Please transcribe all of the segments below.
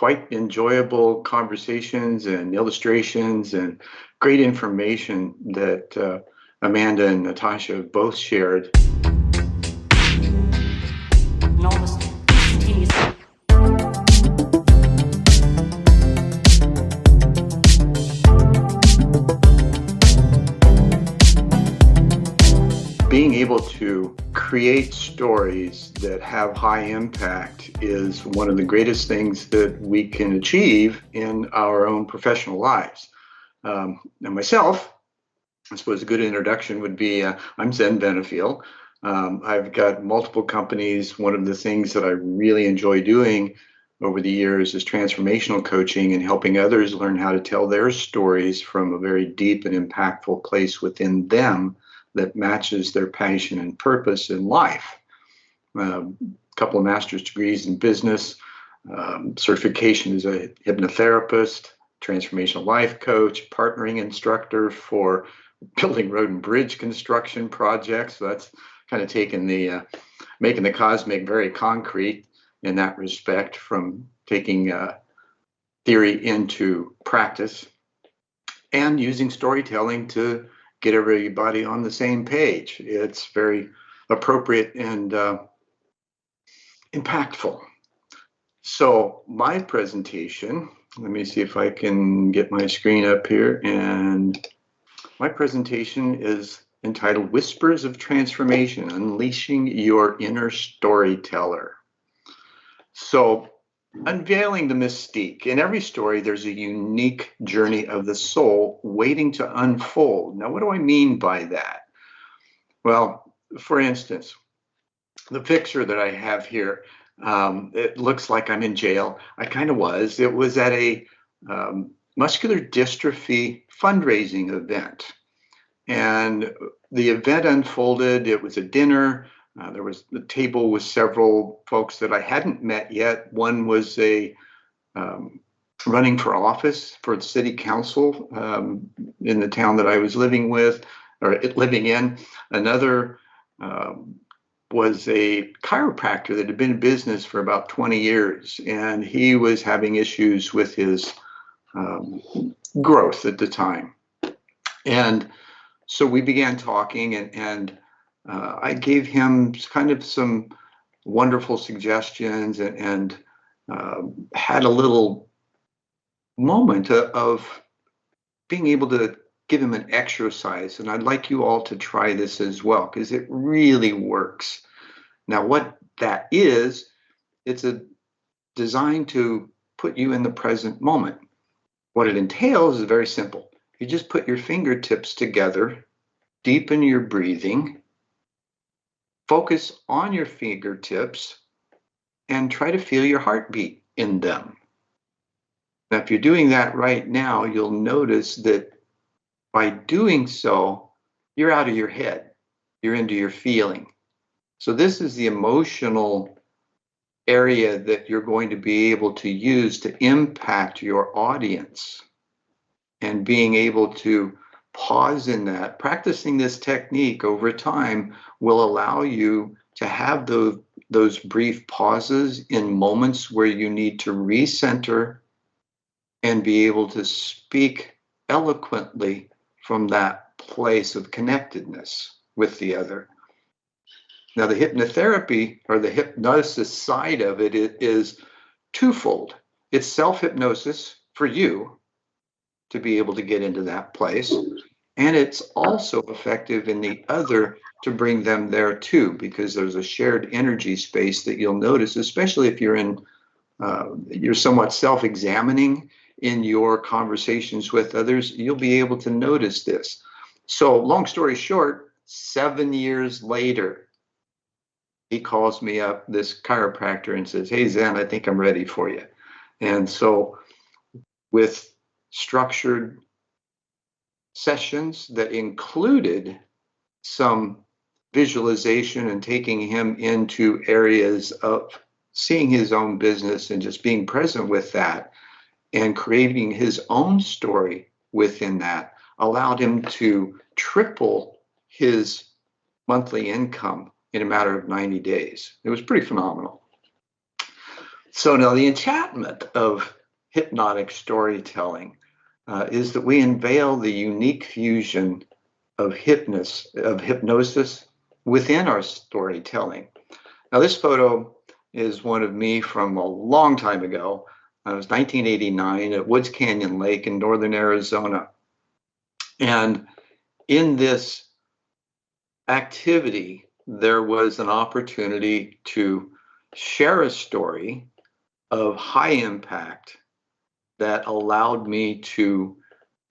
quite enjoyable conversations and illustrations and great information that Amanda and Natasha both shared. Being able to create stories that have high impact is one of the greatest things that we can achieve in our own professional lives. And myself, I suppose a good introduction would be I'm Zen Benefiel. I've got multiple companies. One of the things that I really enjoy doing over the years is transformational coaching and helping others learn how to tell their stories from a very deep and impactful place within them that matches their passion and purpose in life. A couple of master's degrees in business, certification as a hypnotherapist, transformational life coach, partnering instructor for building road and bridge construction projects. So that's kind of taking making the cosmic very concrete in that respect, from taking theory into practice and using storytelling to get everybody on the same page. It's very appropriate and impactful. So my presentation, let me see if I can get my screen up here, and my presentation is entitled Whispers of Transformation, Unleashing Your Inner Storyteller. So unveiling the mystique. In every story, there's a unique journey of the soul waiting to unfold. Now, what do I mean by that? Well, for instance, the picture that I have here, it looks like I'm in jail. I kind of was. It was at a muscular dystrophy fundraising event. And the event unfolded. It was a dinner. There was the table with several folks that I hadn't met yet. One was running for office for the city council in the town that I was living in. Another was a chiropractor that had been in business for about 20 years, and he was having issues with his growth at the time. And so we began talking, and I gave him kind of some wonderful suggestions and had a little moment of being able to give him an exercise. And I'd like you all to try this as well, because it really works. Now, what that is, it's designed to put you in the present moment. What it entails is very simple. You just put your fingertips together, deepen your breathing, focus on your fingertips, and try to feel your heartbeat in them. Now, if you're doing that right now, you'll notice that by doing so, you're out of your head. You're into your feeling. So this is the emotional area that you're going to be able to use to impact your audience. And being able to pause in that, practicing this technique over time will allow you to have those brief pauses in moments where you need to recenter and be able to speak eloquently from that place of connectedness with the other. Now, the hypnotherapy or the hypnosis side of it is twofold. It's self-hypnosis for you to be able to get into that place. And it's also effective in the other to bring them there too, because there's a shared energy space that you'll notice, especially if you're you're somewhat self-examining in your conversations with others, you'll be able to notice this. So long story short, 7 years later, he calls me up, this chiropractor, and says, "Hey, Zen, I think I'm ready for you." And so with structured sessions that included some visualization and taking him into areas of seeing his own business and just being present with that and creating his own story within that, allowed him to triple his monthly income in a matter of 90 days. It was pretty phenomenal. So now the enchantment of hypnotic storytelling is that we unveil the unique fusion of hypnosis within our storytelling. Now this photo is one of me from a long time ago. It was 1989 at Woods Canyon Lake in northern Arizona. And in this activity, there was an opportunity to share a story of high impact that allowed me to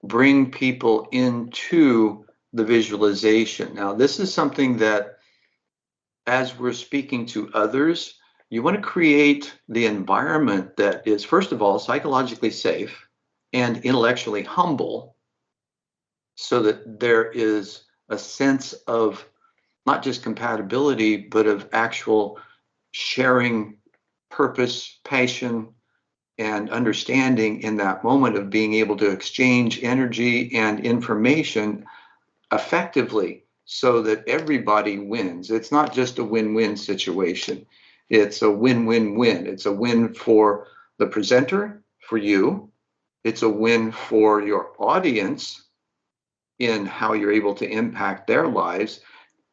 bring people into the visualization. Now, this is something that, as we're speaking to others, you want to create the environment that is, first of all, psychologically safe and intellectually humble, so that there is a sense of not just compatibility, but of actual sharing purpose, passion, and understanding in that moment of being able to exchange energy and information effectively so that everybody wins. It's not just a win-win situation. It's a win-win-win. It's a win for the presenter, for you. It's a win for your audience in how you're able to impact their lives.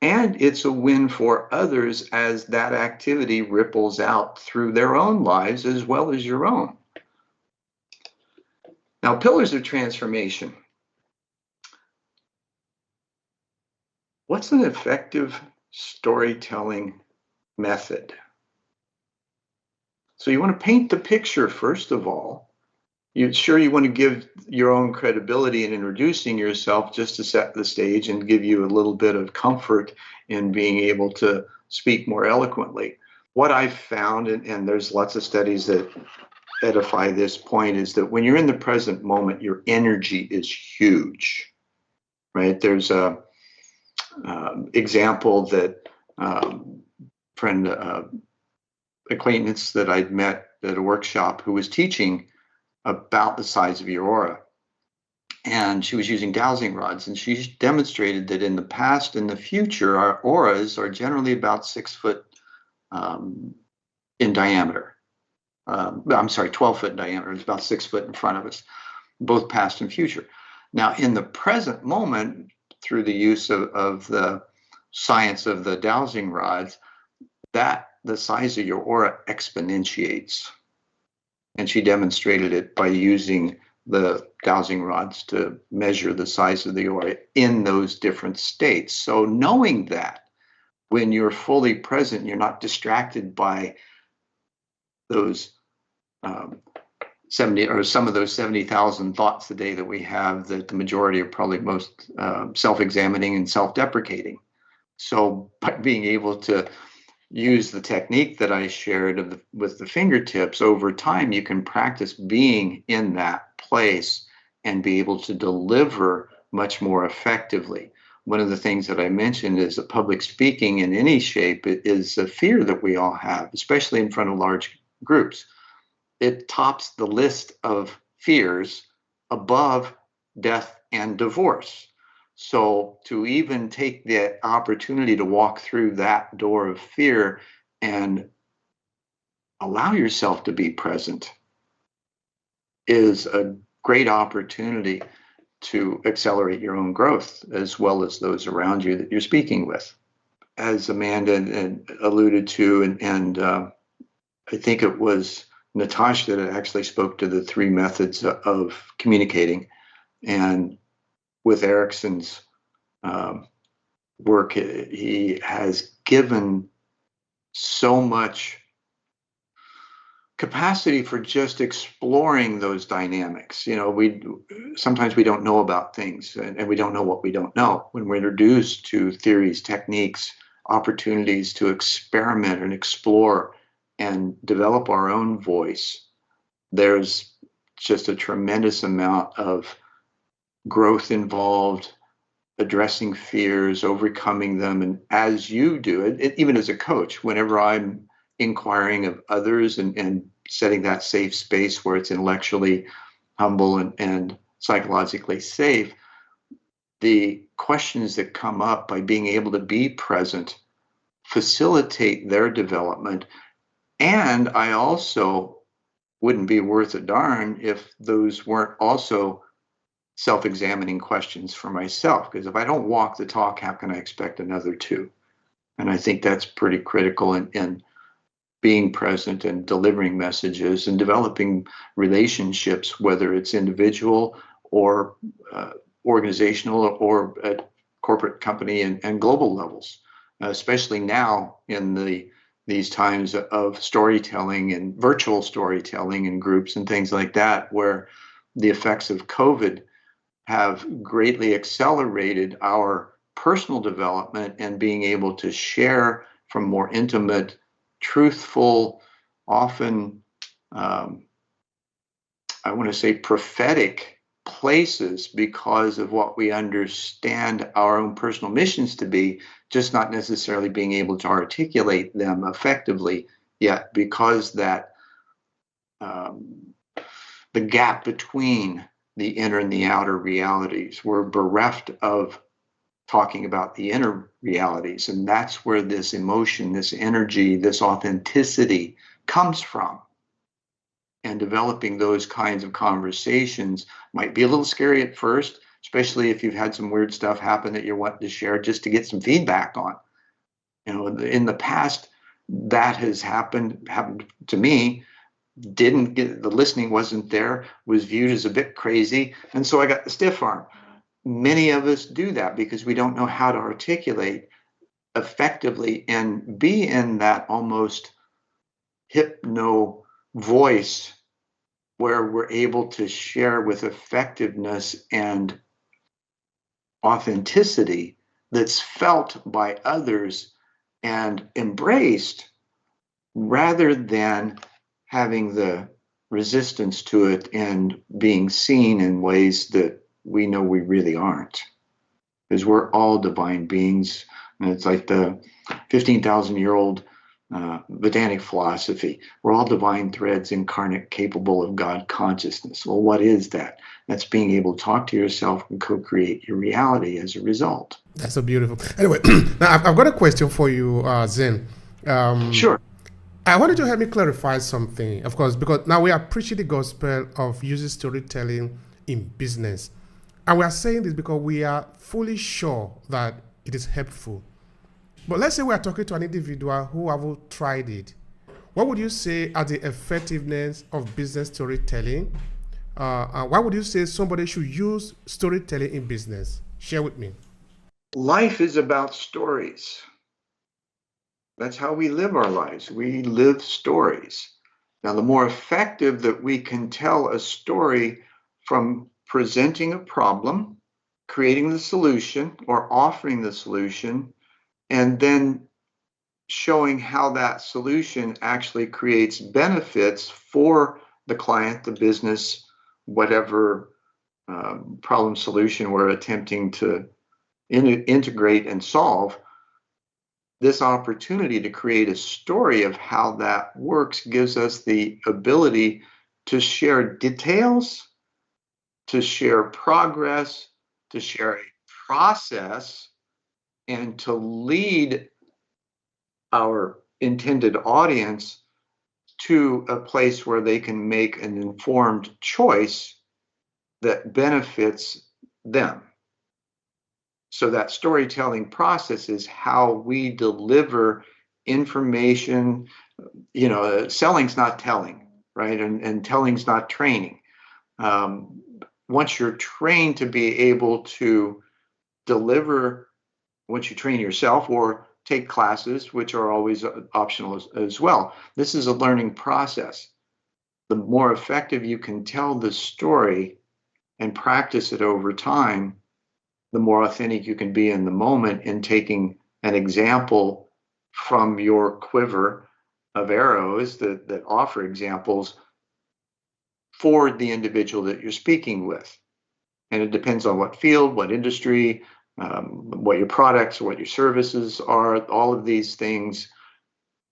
And it's a win for others as that activity ripples out through their own lives as well as your own. Now, pillars of transformation. What's an effective storytelling method? So you want to paint the picture, first of all. You want to give your own credibility in introducing yourself just to set the stage and give you a little bit of comfort in being able to speak more eloquently. What I've found, and there's lots of studies that edify this point, is that when you're in the present moment, your energy is huge, right? There's a example that friend acquaintance that I'd met at a workshop who was teaching about the size of your aura. And she was using dowsing rods, and she demonstrated that in the past and the future, our auras are generally about 6 foot in diameter. 12 foot in diameter. It's about 6 foot in front of us, both past and future. Now, in the present moment, through the use of the science of the dowsing rods, that the size of your aura exponentiates. And she demonstrated it by using the dowsing rods to measure the size of the aura in those different states. So knowing that when you're fully present, you're not distracted by those 70 or some of those 70,000 thoughts a day that we have, that the majority are probably most self-examining and self-deprecating. So by being able to use the technique that I shared with the fingertips, over time you can practice being in that place and be able to deliver much more effectively. One of the things that I mentioned is that public speaking in any shape is a fear that we all have, especially in front of large groups. It tops the list of fears above death and divorce. So to even take the opportunity to walk through that door of fear and allow yourself to be present is a great opportunity to accelerate your own growth as well as those around you that you're speaking with. As Amanda alluded to, and I think it was Natasha that actually spoke to the 3 methods of communicating. And with Erickson's work, he has given so much capacity for just exploring those dynamics. You know, sometimes we don't know about things, and we don't know what we don't know. When we're introduced to theories, techniques, opportunities to experiment and explore and develop our own voice, there's just a tremendous amount of growth involved, addressing fears, overcoming them. And as you do it, even as a coach, whenever I'm inquiring of others and setting that safe space where it's intellectually humble and psychologically safe, the questions that come up by being able to be present facilitate their development And I also wouldn't be worth a darn if those weren't also self-examining questions for myself. Because if I don't walk the talk, how can I expect another to? And I think that's pretty critical in being present and delivering messages and developing relationships, whether it's individual or organizational or at corporate company and global levels, especially now in these times of storytelling and virtual storytelling and groups and things like that, where the effects of COVID have greatly accelerated our personal development and being able to share from more intimate, truthful, often, I want to say, prophetic places because of what we understand our own personal missions to be, just not necessarily being able to articulate them effectively yet, because that the gap between the inner and the outer realities, we're bereft of talking about the inner realities. And that's where this emotion, this energy, this authenticity comes from. And developing those kinds of conversations might be a little scary at first, especially if you've had some weird stuff happen that you're wanting to share just to get some feedback on. You know, in the past, that has happened to me. Didn't get, the listening wasn't there, was viewed as a bit crazy, and so I got the stiff arm. Many of us do that because we don't know how to articulate effectively and be in that almost hypno voice where we're able to share with effectiveness and authenticity that's felt by others and embraced, rather than having the resistance to it and being seen in ways that we know we really aren't. Because we're all divine beings. And it's like the 15,000-year-old Botanic philosophy. We're all divine threads incarnate, capable of God consciousness. Well, what is that? That's being able to talk to yourself and co-create your reality as a result. That's so beautiful. Anyway, now I've got a question for you, Zen. Sure. I wanted to help me clarify something, of course, because now we are preaching the gospel of using storytelling in business. And we are saying this because we are fully sure that it is helpful. But let's say we are talking to an individual who haven't tried it. What would you say are the effectiveness of business storytelling? Why would you say somebody should use storytelling in business? Share with me. Life is about stories. That's how we live our lives. We live stories. Now, the more effective that we can tell a story from presenting a problem, creating the solution, or offering the solution, and then showing how that solution actually creates benefits for the client, the business, whatever problem solution we're attempting to integrate and solve. This opportunity to create a story of how that works gives us the ability to share details, to share progress, to share a process, and to lead our intended audience to a place where they can make an informed choice that benefits them. So that storytelling process is how we deliver information. You know, selling's not telling, right? And telling's not training. Once you're trained to be able to deliver, once you train yourself or take classes, which are always optional as well, this is a learning process. The more effective you can tell the story and practice it over time, the more authentic you can be in the moment in taking an example from your quiver of arrows that offer examples for the individual that you're speaking with. And it depends on what field, what industry, what your products, what your services are. All of these things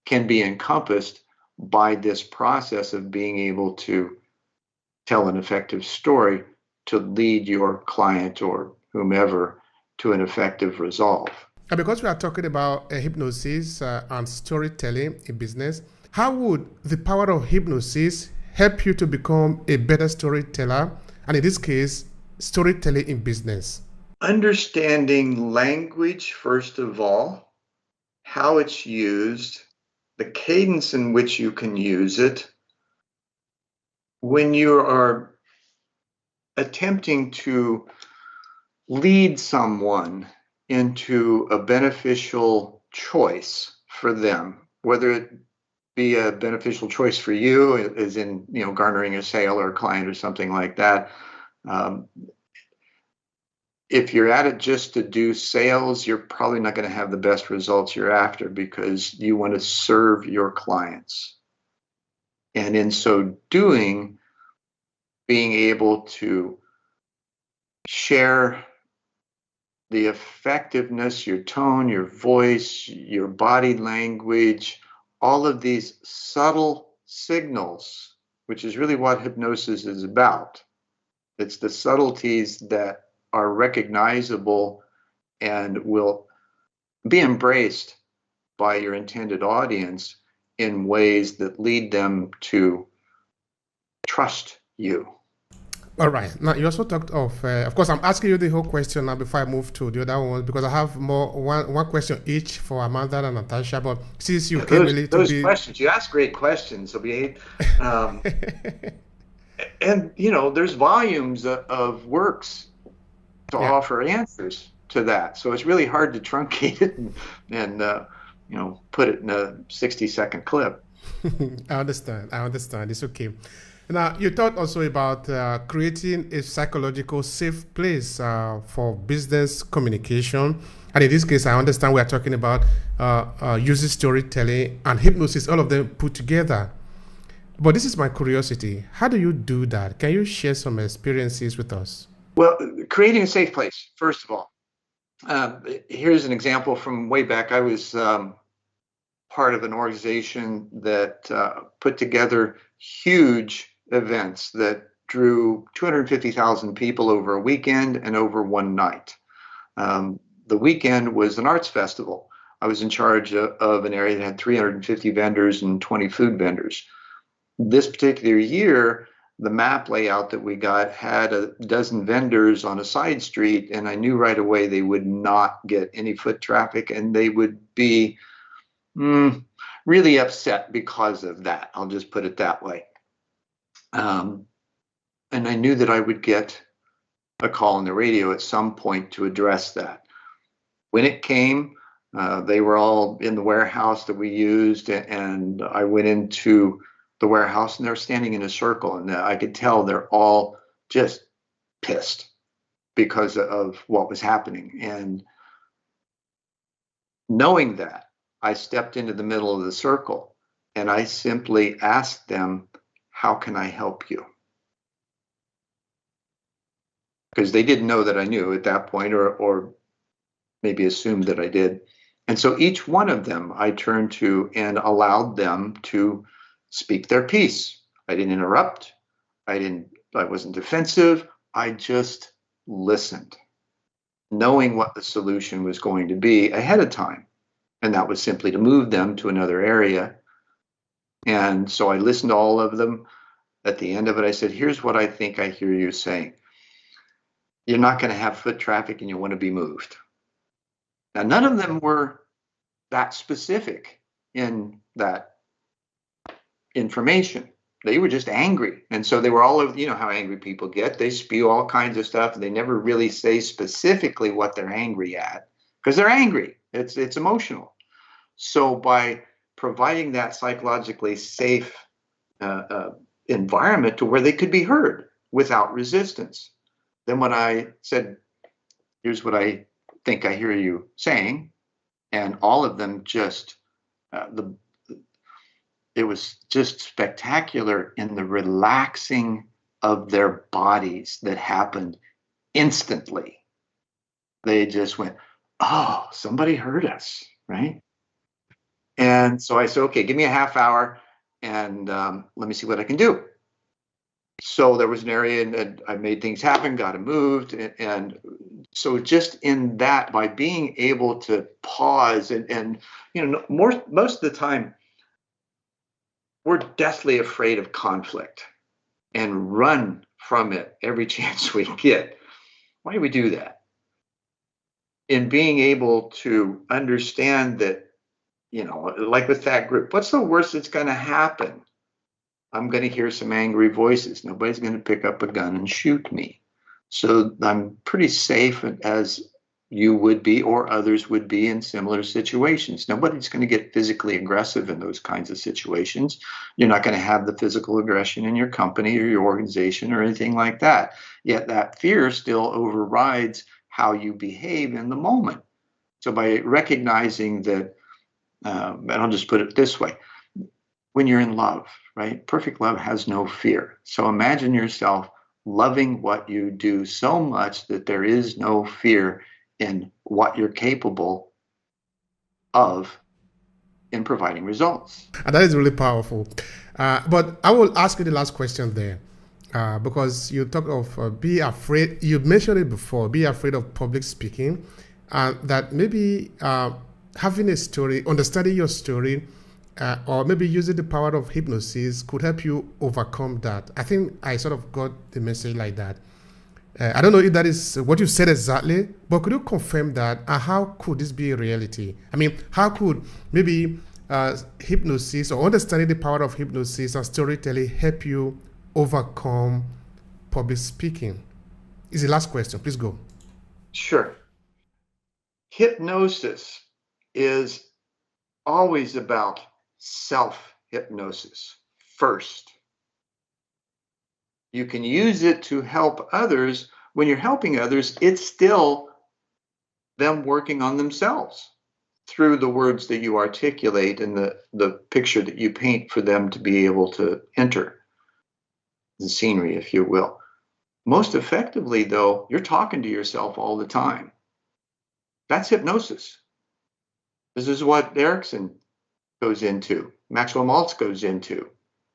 can be encompassed by this process of being able to tell an effective story to lead your client or whomever to an effective resolve. And because we are talking about hypnosis and storytelling in business, How would the power of hypnosis help you to become a better storyteller, and in this case, storytelling in business? Understanding language, first of all, how it's used, the cadence in which you can use it. When you are attempting to lead someone into a beneficial choice for them, whether it be a beneficial choice for you, as in, garnering a sale or a client or something like that. If you're at it just to do sales, you're probably not going to have the best results you're after, because you want to serve your clients. And in so doing, being able to share the effectiveness, your tone, your voice, your body language, all of these subtle signals, which is really what hypnosis is about. It's the subtleties that are recognizable and will be embraced by your intended audience in ways that lead them to trust you. All right. Now, you also talked of course, I'm asking you the whole question now before I move to the other one, because I have one question each for Amanda and Natasha. But since you came a little those bit, questions, you ask great questions. So and there's volumes of works to yeah, offer answers to that. So it's really hard to truncate it and put it in a 60-second clip. I understand. It's okay. Now, you talked also about creating a psychological safe place for business communication. And in this case, I understand we are talking about using storytelling and hypnosis, all of them put together. But this is my curiosity. How do you do that? Can you share some experiences with us? Well, creating a safe place, first of all. Here's an example from way back. I was part of an organization that put together huge events that drew 250,000 people over a weekend and over one night. The weekend was an arts festival. I was in charge of an area that had 350 vendors and 20 food vendors. This particular year, the map layout that we got had a dozen vendors on a side street, and I knew right away they would not get any foot traffic, and they would be really upset because of that. I'll just put it that way. And I knew that I would get a call on the radio at some point to address that. When it came, they were all in the warehouse that we used, and I went into the warehouse and they're standing in a circle, and I could tell they're all just pissed because of what was happening. And knowing that, I stepped into the middle of the circle and I simply asked them, how can I help you? Because they didn't know that I knew at that point, or maybe assumed that I did. And so each one of them I turned to and allowed them to speak their piece. I didn't interrupt. I wasn't defensive. I just listened, knowing what the solution was going to be ahead of time. And that was simply to move them to another area. And so I listened to all of them. At the end of it, I said, here's what I think I hear you saying. You're not going to have foot traffic and you want to be moved. Now, none of them were that specific in that information. They were just angry. And so they were all over, you know how angry people get. They spew all kinds of stuff. They never really say specifically what they're angry at, because they're angry. It's emotional. So by providing that psychologically safe environment to where they could be heard without resistance, then when I said, here's what I think I hear you saying, and all of them just, it was just spectacular in the relaxing of their bodies that happened instantly. They just went, oh, somebody heard us, right? And so I said, okay, give me a half hour and let me see what I can do. So there was an area and I made things happen, got it moved. And so just in that, by being able to pause and most of the time, we're deathly afraid of conflict and run from it every chance we get. Why do we do that? In being able to understand that, like with that group, what's the worst that's going to happen? I'm going to hear some angry voices. Nobody's going to pick up a gun and shoot me. So I'm pretty safe, as you would be or others would be in similar situations. Nobody's going to get physically aggressive in those kinds of situations. You're not going to have the physical aggression in your company or your organization or anything like that. Yet that fear still overrides how you behave in the moment. So by recognizing that, and I'll just put it this way, when you're in love, right? Perfect love has no fear. So imagine yourself loving what you do so much that there is no fear in what you're capable of in providing results. And that is really powerful. But I will ask you the last question there, because you talk of be afraid. You mentioned it before, be afraid of public speaking, that maybe having a story, understanding your story, or maybe using the power of hypnosis could help you overcome that. I think I sort of got the message like that. I don't know if that is what you said exactly, but could you confirm that? And how could this be a reality? I mean, how could maybe hypnosis or understanding the power of hypnosis and storytelling help you overcome public speaking? Is the last question. Please go. Sure. Hypnosis is always about self-hypnosis first. You can use it to help others. When you're helping others, it's still them working on themselves through the words that you articulate and the picture that you paint for them to be able to enter the scenery, if you will. Most effectively, though, you're talking to yourself all the time. That's hypnosis. This is what Erickson goes into, Maxwell Maltz goes into.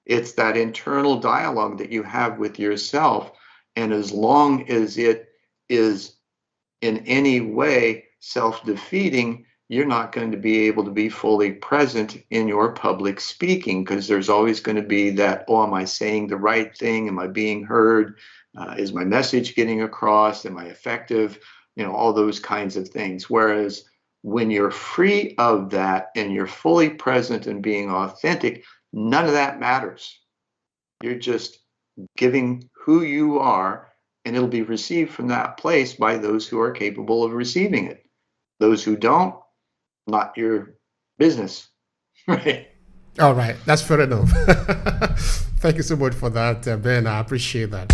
It's that internal dialogue that you have with yourself. And as long as it is in any way self-defeating, you're not going to be able to be fully present in your public speaking, because there's always going to be that, oh, am I saying the right thing? Am I being heard? Is my message getting across? Am I effective? All those kinds of things. Whereas when you're free of that and you're fully present and being authentic, none of that matters. You're just giving who you are, and it'll be received from that place by those who are capable of receiving it. Those who don't, not your business. Right? All right. That's fair enough. Thank you so much for that, Ben. I appreciate that.